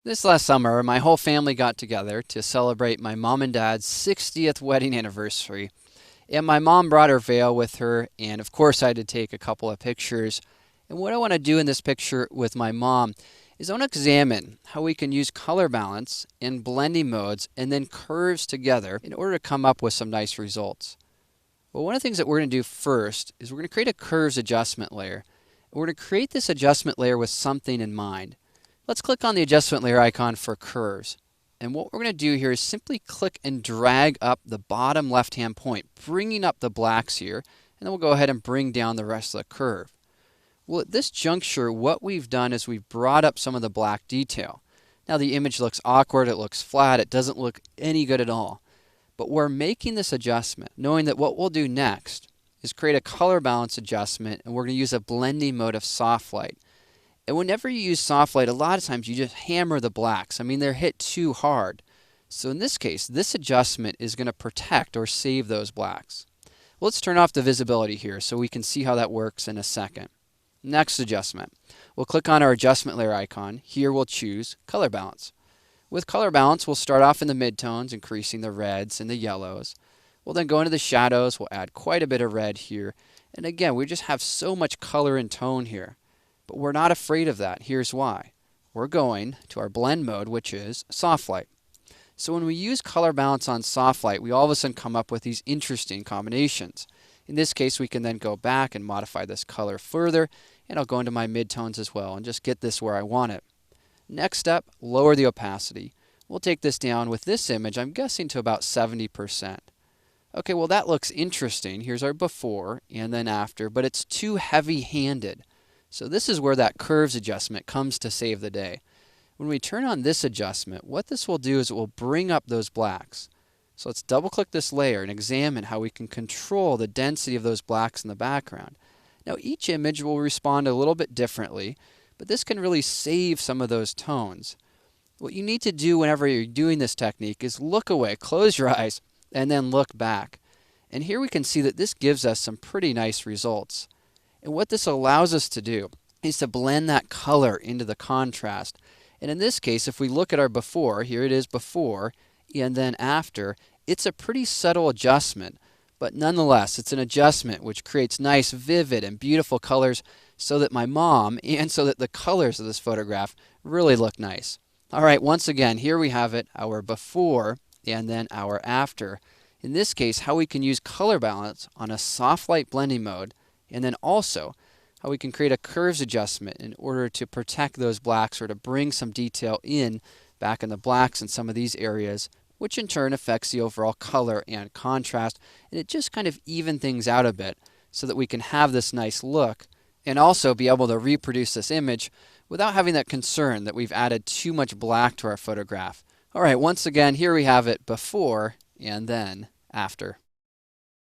This last summer, my whole family got together to celebrate my mom and dad's 60th wedding anniversary. And my mom brought her veil with her, and of course, I had to take a couple of pictures. And what I want to do in this picture with my mom is I want to examine how we can use color balance and blending modes and then curves together in order to come up with some nice results. Well, one of the things that we're going to do first is we're going to create a curves adjustment layer. We're going to create this adjustment layer with something in mind. Let's click on the adjustment layer icon for curves. And what we're going to do here is simply click and drag up the bottom left-hand point, bringing up the blacks here, and then we'll go ahead and bring down the rest of the curve. Well, at this juncture, what we've done is we've brought up some of the black detail. Now the image looks awkward, it looks flat, it doesn't look any good at all. But we're making this adjustment, knowing that what we'll do next is create a color balance adjustment, and we're going to use a blending mode of soft light. And whenever you use soft light, a lot of times you just hammer the blacks. I mean, they're hit too hard. So in this case, this adjustment is going to protect or save those blacks. Well, let's turn off the visibility here so we can see how that works in a second. Next adjustment. We'll click on our adjustment layer icon. Here we'll choose color balance. With color balance, we'll start off in the midtones, increasing the reds and the yellows. We'll then go into the shadows. We'll add quite a bit of red here. And again, we just have so much color and tone here. But we're not afraid of that. Here's why. We're going to our blend mode, which is soft light. So when we use color balance on soft light, we all of a sudden come up with these interesting combinations. In this case, we can then go back and modify this color further, and I'll go into my midtones as well and just get this where I want it. Next up, lower the opacity. We'll take this down with this image, I'm guessing to about 70%. Okay, well that looks interesting. Here's our before and then after, but it's too heavy-handed. So this is where that curves adjustment comes to save the day. When we turn on this adjustment, what this will do is it will bring up those blacks. So let's double click this layer and examine how we can control the density of those blacks in the background. Now each image will respond a little bit differently, but this can really save some of those tones. What you need to do whenever you're doing this technique is look away, close your eyes, and then look back. And here we can see that this gives us some pretty nice results. And what this allows us to do is to blend that color into the contrast. And in this case, if we look at our before, here it is before, and then after, it's a pretty subtle adjustment. But nonetheless, it's an adjustment which creates nice, vivid, and beautiful colors so that my mom and so that the colors of this photograph really look nice. All right, once again, here we have it, our before and then our after. In this case, how we can use color balance on a soft light blending mode, and then also how we can create a curves adjustment in order to protect those blacks or to bring some detail in back in the blacks in some of these areas, which in turn affects the overall color and contrast. And it just kind of even things out a bit so that we can have this nice look and also be able to reproduce this image without having that concern that we've added too much black to our photograph. All right, once again, here we have it before and then after.